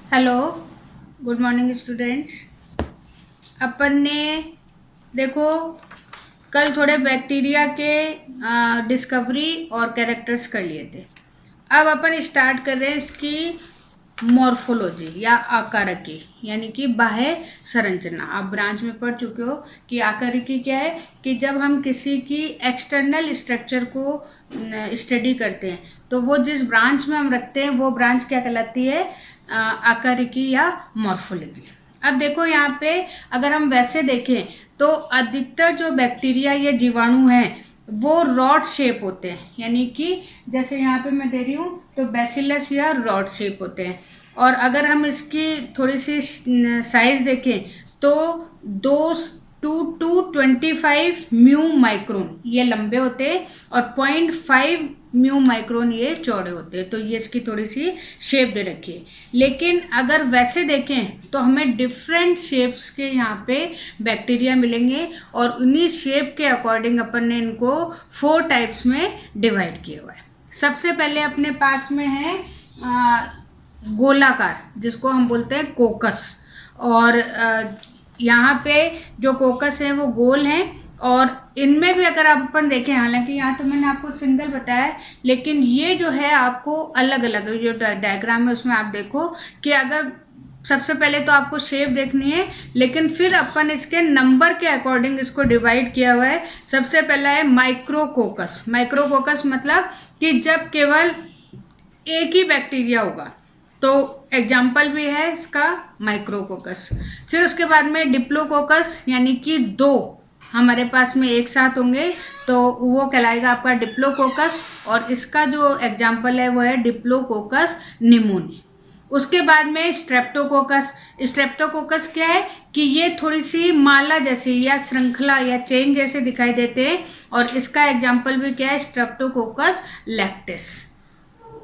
Hello, good morning students. अपन ने देखो कल थोड़े बैक्टीरिया के डिस्कवरी और कैरेक्टर्स कर लिए थे। अब अपन स्टार्ट कर रहे हैं इसकी मॉर्फोलॉजी या आकारकी, यानी कि बाह्य संरचना। आप ब्रांच में पढ़ चुके हो कि आकारकी क्या है, कि जब हम किसी की एक्सटर्नल स्ट्रक्चर को स्टडी करते हैं तो वो जिस ब्रांच में हम रखते हैं वो ब्रांच क्या कहलाती है, आकारकी या मॉर्फोलॉजी। अब देखो यहाँ पे अगर हम वैसे देखें तो अधिकतर जो बैक्टीरिया या जीवाणु हैं वो रॉड शेप होते हैं, यानी कि जैसे यहाँ पे मैं दे रही हूँ तो बैसिलस या रॉड शेप होते हैं। और अगर हम इसकी थोड़ी सी साइज देखें तो 2 to 25 म्यू माइक्रोन ये लंबे होते हैं और 0.5 म्यू माइक्रोन ये चौड़े होते हैं। तो ये इसकी थोड़ी सी शेप दे रखी है। लेकिन अगर वैसे देखें तो हमें डिफरेंट शेप्स के यहाँ पे बैक्टीरिया मिलेंगे और उन्हीं शेप के अकॉर्डिंग अपन ने इनको 4 टाइप्स में डिवाइड किया हुआ है। सबसे पहले अपने पास में है गोलाकार, जिसको हम बोलते हैं कोकस। और यहाँ पे जो कोकस है वो गोल है और इनमें भी अगर आप अपन देखें, हालांकि यहाँ तो मैंने आपको सिंगल बताया है, लेकिन ये जो है आपको अलग अलग जो डायग्राम है उसमें आप देखो कि अगर सबसे पहले तो आपको शेप देखनी है, लेकिन फिर अपन इसके नंबर के अकॉर्डिंग इसको डिवाइड किया हुआ है। सबसे पहला है माइक्रोकोकस। माइक्रोकोकस मतलब कि जब केवल एक ही बैक्टीरिया होगा, तो एग्जाम्पल भी है इसका माइक्रोकोकस। फिर उसके बाद में डिप्लोकोकस, यानी कि 2 हमारे पास में एक साथ होंगे तो वो कहलाएगा आपका डिप्लोकोकस, और इसका जो एग्जाम्पल है वो है डिप्लोकोकस निमोनी। उसके बाद में स्ट्रेप्टोकोकस। स्ट्रेप्टोकोकस क्या है कि ये थोड़ी सी माला जैसी या श्रृंखला या चेन जैसे दिखाई देते हैं, और इसका एग्जाम्पल भी क्या है, स्ट्रेप्टोकोकस लैक्टिस।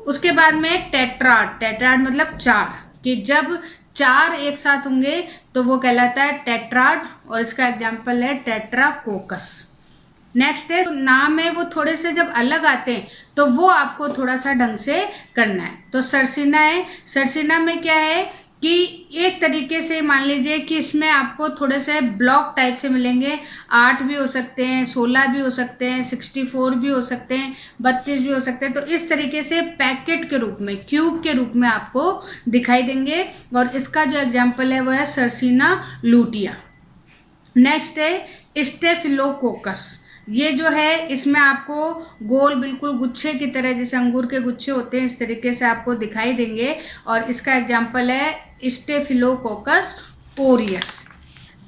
उसके बाद में टेट्राड। टेट्राड मतलब 4, कि जब 4 एक साथ होंगे तो वो कहलाता है टेट्राड, और इसका एग्जाम्पल है टेट्राकोकस। नेक्स्ट है, नाम है वो थोड़े से जब अलग आते हैं तो वो आपको थोड़ा सा ढंग से करना है। तो सरसीना है। सरसीना में क्या है कि एक तरीके से मान लीजिए कि इसमें आपको थोड़े से ब्लॉक टाइप से मिलेंगे। 8 भी हो सकते हैं, 16 भी हो सकते हैं, 64 भी हो सकते हैं, 32 भी हो सकते हैं। तो इस तरीके से पैकेट के रूप में, क्यूब के रूप में आपको दिखाई देंगे, और इसका जो एग्जाम्पल है वो है सरसीना लूटिया। नेक्स्ट है स्टेफिलोकोकस। ये जो है इसमें आपको गोल बिल्कुल गुच्छे की तरह, जैसे अंगूर के गुच्छे होते हैं, इस तरीके से आपको दिखाई देंगे, और इसका एग्जाम्पल है स्टेफिलोकोकस ओरियस।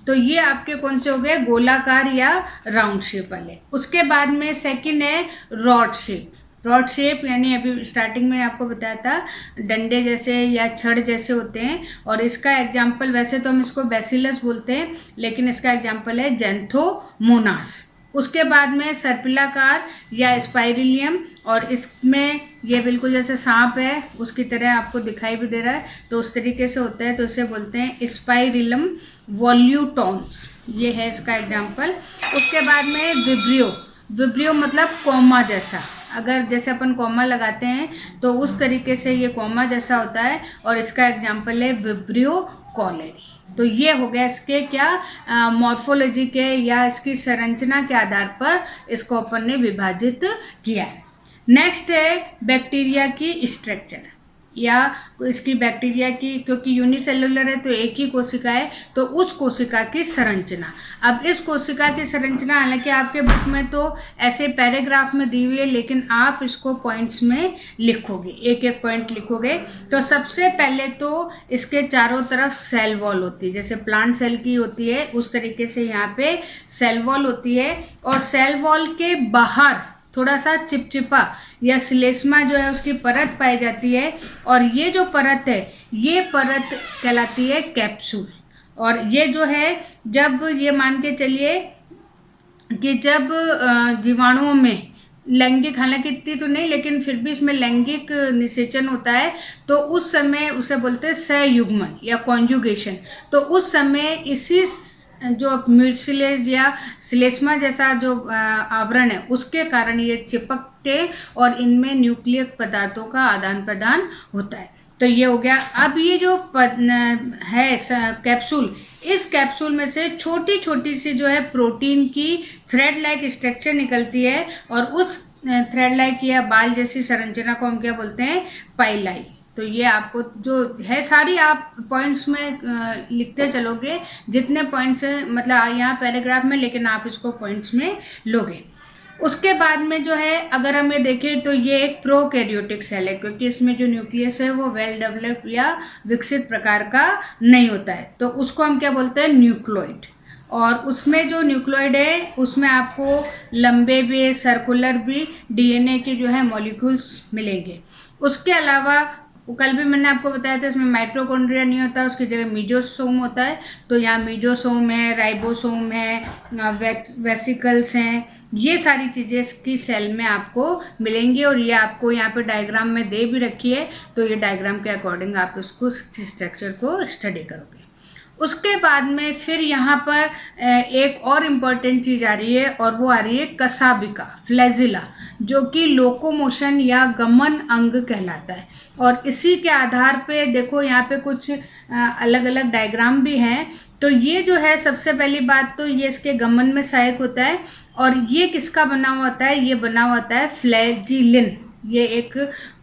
तो ये आपके कौन से हो गए, गोलाकार या राउंड शेप वाले। उसके बाद में सेकंड है रॉड शेप। रॉड शेप यानी अभी स्टार्टिंग में आपको बताया था डंडे जैसे या छड़ जैसे होते हैं, और इसका एग्जाम्पल, वैसे तो हम इसको बैसिलस बोलते हैं, लेकिन इसका एग्जाम्पल है जैंथोमोनास। उसके बाद में सर्पिलाकार या स्पाइरिलियम, और इसमें ये बिल्कुल जैसे सांप है उसकी तरह आपको दिखाई भी दे रहा है, तो उस तरीके से होता है, तो इसे बोलते हैं स्पाइरिलम वॉल्यूटॉन्स। ये है इसका एग्जाम्पल। उसके बाद में विब्रियो। विब्रियो मतलब कॉमा जैसा, अगर जैसे अपन कॉमा लगाते हैं तो उस तरीके से ये कॉमा जैसा होता है, और इसका एग्जाम्पल है विब्रियो कॉलेरी। तो ये हो गया इसके क्या, मॉर्फोलॉजी के या इसकी संरचना के आधार पर इसको अपन ने विभाजित किया है। नेक्स्ट है बैक्टीरिया की स्ट्रक्चर, या इसकी बैक्टीरिया की, क्योंकि यूनिसेलुलर है तो एक ही कोशिका है, तो उस कोशिका की संरचना। अब इस कोशिका की संरचना हालांकि आपके बुक में तो ऐसे पैराग्राफ में दी हुई है, लेकिन आप इसको पॉइंट्स में लिखोगे, एक एक पॉइंट लिखोगे। तो सबसे पहले तो इसके चारों तरफ सेल वॉल होती है, जैसे प्लांट सेल की होती है उस तरीके से यहाँ पे सेल वॉल होती है, और सेल वॉल के बाहर थोड़ा सा चिपचिपा या श्लेष्मा जो है उसकी परत पाई जाती है, और ये जो परत है ये परत कहलाती है कैप्सूल। और ये जो है, जब ये मान के चलिए कि जब जीवाणुओं में लैंगिक, हालांकि इतनी तो नहीं लेकिन फिर भी इसमें लैंगिक निषेचन होता है, तो उस समय उसे बोलते हैं सहयुग्मन या कॉन्जुगेशन। तो उस समय इसी जो म्यूसिलेज या श्लेष्मा जैसा जो आवरण है उसके कारण ये चिपकते और इनमें न्यूक्लियक पदार्थों का आदान प्रदान होता है। तो ये हो गया। अब ये जो है कैप्सूल, इस कैप्सूल में से छोटी छोटी सी जो है प्रोटीन की थ्रेड लाइक स्ट्रक्चर निकलती है, और उस थ्रेड लाइक या बाल जैसी संरचना को हम क्या बोलते हैं, पाइलाई। तो ये आपको जो है सारी आप पॉइंट्स में लिखते चलोगे, जितने पॉइंट्स मतलब यहाँ पैराग्राफ में, लेकिन आप इसको पॉइंट्स में लोगे। उसके बाद में जो है अगर हम ये देखें तो ये एक प्रोकैरियोटिक सेल है, क्योंकि इसमें जो न्यूक्लियस है वो वेल डेवलप्ड या विकसित प्रकार का नहीं होता है, तो उसको हम क्या बोलते हैं, न्यूक्लियोइड। और उसमें जो न्यूक्लियोइड है उसमें आपको लंबे भी सर्कुलर भी डीएनए के जो है मॉलिक्यूल्स मिलेंगे। उसके अलावा कल भी मैंने आपको बताया था इसमें माइटोकॉन्ड्रिया नहीं होता, उसकी जगह मीजोसोम होता है। तो यहाँ मीजोसोम है, राइबोसोम है, वेसिकल्स हैं, ये सारी चीज़ें इसकी सेल में आपको मिलेंगी। और ये आपको यहाँ पे डायग्राम में दे भी रखी है, तो ये डायग्राम के अकॉर्डिंग आप इसको स्ट्रक्चर को स्टडी करोगे। उसके बाद में फिर यहाँ पर एक और इम्पॉर्टेंट चीज़ आ रही है, और वो आ रही है कसाबिका फ्लैजिला, जो कि लोकोमोशन या गमन अंग कहलाता है। और इसी के आधार पे देखो यहाँ पे कुछ अलग अलग डायग्राम भी हैं। तो ये जो है सबसे पहली बात तो ये इसके गमन में सहायक होता है। और ये किसका बना हुआ होता है, ये बना हुआ होता है फ्लैजिलिन। ये एक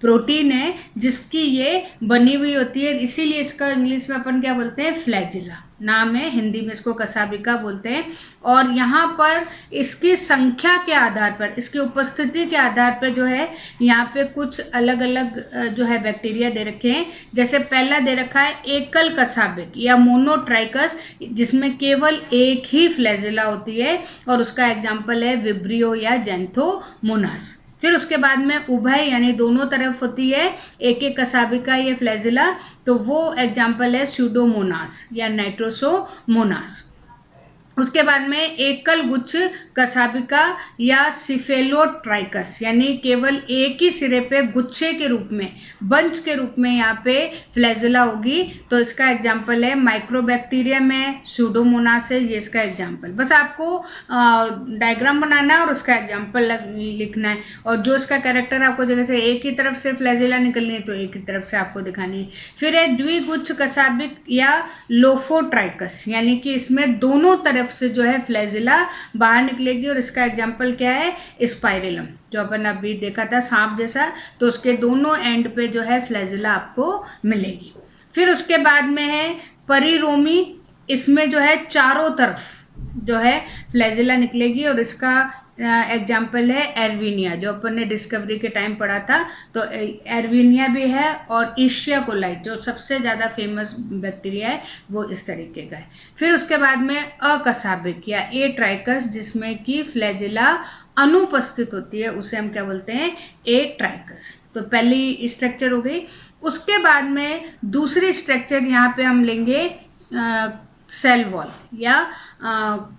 प्रोटीन है जिसकी ये बनी हुई होती है, इसीलिए इसका इंग्लिश में अपन क्या बोलते हैं, फ्लैजिला नाम है, हिंदी में इसको कसाबिका बोलते हैं। और यहाँ पर इसकी संख्या के आधार पर, इसकी उपस्थिति के आधार पर जो है यहाँ पे कुछ अलग अलग जो है बैक्टीरिया दे रखे हैं। जैसे पहला दे रखा है एकल कसाबिक या मोनोट्राइकस, जिसमें केवल एक ही फ्लैजिला होती है, और उसका एग्जाम्पल है विब्रियो या जेंथोमोनास। फिर उसके बाद में उभय यानी दोनों तरफ होती है एक एक कसाबिका ये फ्लैजिला, तो वो एग्जाम्पल है स्यूडोमोनास या नाइट्रोसोमोनास। उसके बाद में एकल गुच्छ कसाबिका या सिफेलोट्राइकस, यानी केवल एक ही सिरे पे गुच्छे के रूप में, बंच के रूप में यहाँ पे फ्लैजिला होगी, तो इसका एग्जाम्पल है माइक्रोबैक्टीरिया में स्यूडोमोनास है, ये इसका एग्जाम्पल। बस आपको डायग्राम बनाना है और उसका एग्जाम्पल लिखना है, और जो इसका कैरेक्टर आपको जगह से एक ही तरफ से फ्लैजिला निकलनी है तो एक ही तरफ से आपको दिखानी है। फिर है द्विगुच्छ कसाबिक या लोफोट्राइकस, यानी कि इसमें दोनों तरफ से जो है फ्लैजिला बाहर निकलेगी, और इसका एग्जाम्पल क्या है, स्पाइरेलम, जो अपन अभी देखा था सांप जैसा, तो उसके दोनों एंड पे जो है फ्लैजिला आपको मिलेगी। फिर उसके बाद में है परिरोमी, इसमें जो है चारों तरफ जो है फ्लैजिला निकलेगी, और इसका एग्जाम्पल है एरविनिया, जो अपन ने डिस्कवरी के टाइम पढ़ा था। तो एरविनिया भी है, और ईशिया कोलाई जो सबसे ज़्यादा फेमस बैक्टीरिया है वो इस तरीके का है। फिर उसके बाद में अकसाबिक या ए ट्राइकस, जिसमें कि फ्लैजिला अनुपस्थित होती है, उसे हम क्या बोलते हैं, ए ट्राइकस। तो पहली स्ट्रक्चर हो गई। उसके बाद में दूसरी स्ट्रक्चर यहाँ पे हम लेंगे सेल वॉल या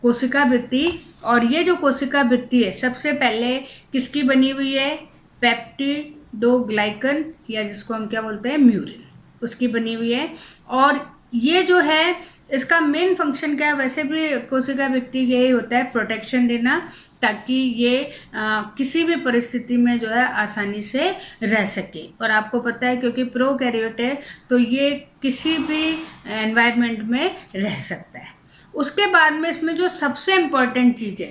कोशिका भित्ति। और ये जो कोशिका भित्ति है सबसे पहले किसकी बनी हुई है, पेप्टिडोग्लाइकन या जिसको हम क्या बोलते हैं, म्यूरिन, उसकी बनी हुई है। और ये जो है इसका मेन फंक्शन क्या है, वैसे भी कोशिका भित्ति यही होता है, प्रोटेक्शन देना, ताकि ये किसी भी परिस्थिति में जो है आसानी से रह सके। और आपको पता है क्योंकि प्रोकैरियोट है तो ये किसी भी एनवायरनमेंट में रह सकता है। उसके बाद में इसमें जो सबसे इम्पोर्टेंट चीज़ है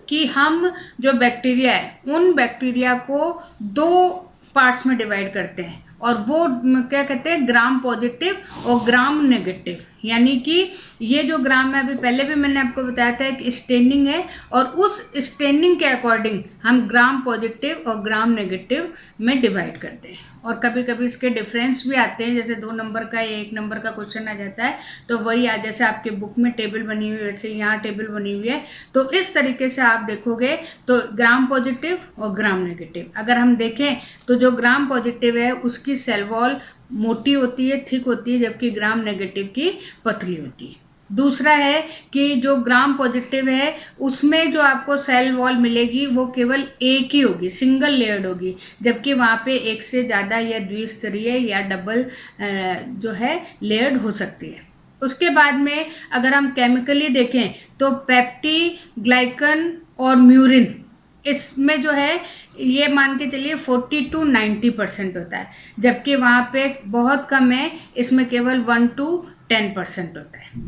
कि हम जो बैक्टीरिया है उन बैक्टीरिया को दो पार्ट्स में डिवाइड करते हैं, और वो क्या कहते हैं, ग्राम पॉजिटिव और ग्राम नेगेटिव। यानी कि ये जो ग्राम है, अभी पहले भी मैंने आपको बताया था एक स्टेनिंग है, और उस स्टेनिंग के अकॉर्डिंग हम ग्राम पॉजिटिव और ग्राम नेगेटिव में डिवाइड करते हैं। और कभी कभी इसके डिफरेंस भी आते हैं, जैसे 2 नंबर का या 1 नंबर का क्वेश्चन आ जाता है, तो वही जैसे आपके बुक में टेबल बनी हुई है वैसे यहाँ टेबल बनी हुई है। तो इस तरीके से आप देखोगे तो ग्राम पॉजिटिव और ग्राम नेगेटिव। अगर हम देखें तो जो ग्राम पॉजिटिव है उसकी सेल वॉल मोटी होती है, थिक होती है, जबकि ग्राम नेगेटिव की पतली होती है। दूसरा है कि जो ग्राम पॉजिटिव है उसमें जो आपको सेल वॉल मिलेगी वो केवल एक ही होगी, सिंगल लेयर्ड होगी, जबकि वहाँ पे एक से ज़्यादा या द्विस्तरीय या डबल जो है लेयर्ड हो सकती है। उसके बाद में अगर हम केमिकली देखें तो पेप्टिग्लाइकन और म्यूरिन, इसमें जो है ये मान के चलिए 40 to 90% होता है, जबकि वहाँ पे बहुत कम है, इसमें केवल 1 to 10% होता है।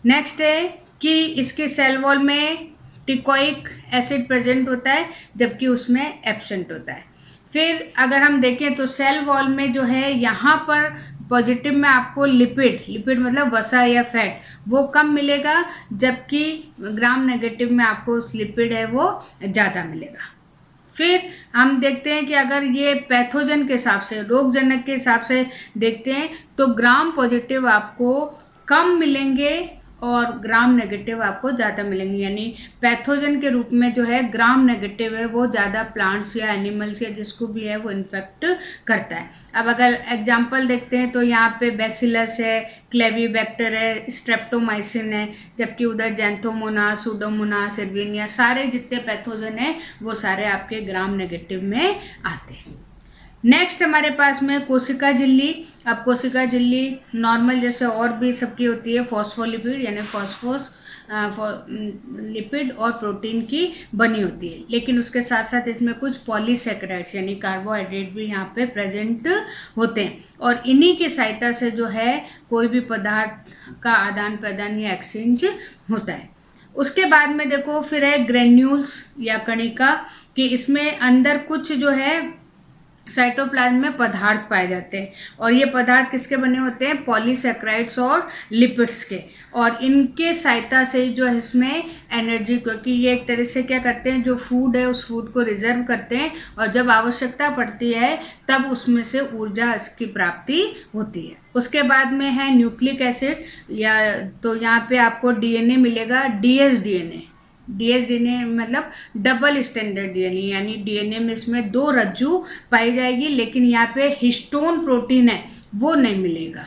नेक्स्ट है कि इसके सेल वॉल में टिकोइक एसिड प्रेजेंट होता है, जबकि उसमें एब्सेंट होता है। फिर अगर हम देखें तो सेल वॉल में जो है यहाँ पर पॉजिटिव में आपको लिपिड मतलब वसा या फैट वो कम मिलेगा, जबकि ग्राम नेगेटिव में आपको लिपिड है वो ज़्यादा मिलेगा। फिर हम देखते हैं कि अगर ये पैथोजन के हिसाब से, रोगजनक के हिसाब से देखते हैं तो ग्राम पॉजिटिव आपको कम मिलेंगे और ग्राम नेगेटिव आपको ज़्यादा मिलेंगे। यानी पैथोजन के रूप में जो है ग्राम नेगेटिव है वो ज़्यादा प्लांट्स या एनिमल्स या जिसको भी है वो इन्फेक्ट करता है। अब अगर एग्जांपल देखते हैं तो यहाँ पे बैसिलस है, क्लेविबैक्टर है, स्ट्रेप्टोमाइसिन है, जबकि उधर जैंथोमोनास, सूडोमोनास, एर्विनिया, सारे जितने पैथोजन है वो सारे आपके ग्राम नेगेटिव में आते हैं। नेक्स्ट हमारे पास में कोशिका झिल्ली। अब कोशिका झिल्ली नॉर्मल जैसे और भी सबकी होती है, फॉस्फोलिपिड यानी फॉस्फोस लिपिड और प्रोटीन की बनी होती है, लेकिन उसके साथ साथ इसमें कुछ पॉलीसेकेराइड्स यानी कार्बोहाइड्रेट भी यहाँ पे प्रेजेंट होते हैं, और इन्हीं की सहायता से जो है कोई भी पदार्थ का आदान प्रदान या एक्सचेंज होता है। उसके बाद में देखो फिर है ग्रेन्यूल्स या कणिका, कि इसमें अंदर कुछ जो है साइटोप्लाज्म में पदार्थ पाए जाते हैं, और ये पदार्थ किसके बने होते हैं, पॉलीसेक्राइड्स और लिपिड्स के, और इनके सहायता से जो है इसमें एनर्जी, क्योंकि ये एक तरह से क्या करते हैं, जो फूड है उस फूड को रिजर्व करते हैं, और जब आवश्यकता पड़ती है तब उसमें से ऊर्जा इसकी प्राप्ति होती है। उसके बाद में है न्यूक्लिक एसिड, या तो यहाँ पे आपको डीएनए मिलेगा, डीएसडीएनए मतलब डबल स्टैंडर्ड डीएनए, यानी डीएनए में इसमें 2 रज्जू पाई जाएगी, लेकिन यहाँ पे हिस्टोन प्रोटीन है वो नहीं मिलेगा।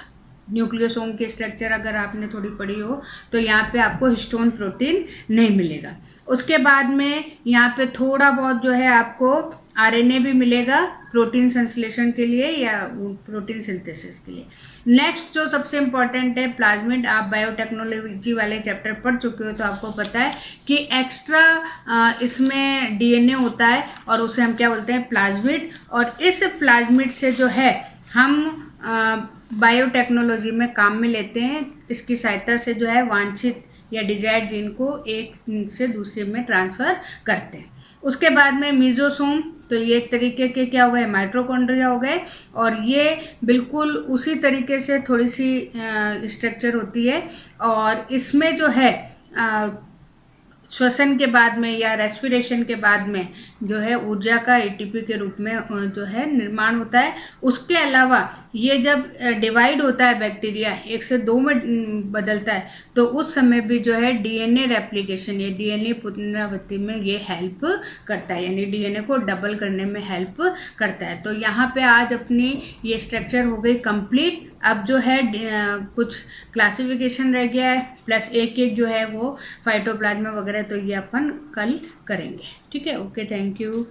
न्यूक्लियोसोम के स्ट्रक्चर अगर आपने थोड़ी पढ़ी हो तो यहाँ पे आपको हिस्टोन प्रोटीन नहीं मिलेगा। उसके बाद में यहाँ पे थोड़ा बहुत जो है आपको आरएनए भी मिलेगा प्रोटीन संश्लेषण के लिए या प्रोटीन सिंथेसिस के लिए। नेक्स्ट जो सबसे इम्पॉर्टेंट है प्लाज्मिड, आप बायोटेक्नोलॉजी वाले चैप्टर पढ़ चुके हो तो आपको पता है कि एक्स्ट्रा इसमें डीएनए होता है और उसे हम क्या बोलते हैं, प्लाज्मिड, और इस प्लाज्मिड से जो है हम बायोटेक्नोलॉजी में काम में लेते हैं। इसकी सहायता से जो है वांछित या डिजायर्ड जीन को एक से दूसरे में ट्रांसफ़र करते हैं। उसके बाद में मीजोसोम, तो ये एक तरीके के क्या हो गए, माइटोकॉन्ड्रिया हो गए, और ये बिल्कुल उसी तरीके से थोड़ी सी स्ट्रक्चर होती है, और इसमें जो है श्वसन के बाद में या रेस्पिरेशन के बाद में जो है ऊर्जा का एटीपी के रूप में जो है निर्माण होता है। उसके अलावा ये जब डिवाइड होता है बैक्टीरिया 1 से 2 में बदलता है तो उस समय भी जो है डीएनए रेप्लिकेशन या डीएनए पुनरावृत्ति में ये हेल्प करता है, यानी डीएनए को डबल करने में हेल्प करता है। तो यहाँ पे आज अपनी ये स्ट्रक्चर हो गई कंप्लीट। अब जो है कुछ क्लासिफिकेशन रह गया है, प्लस एक जो है वो फाइटोप्लाज्मा वगैरह, तो ये अपन कल करेंगे। ठीक है, ओके, थैंक यू।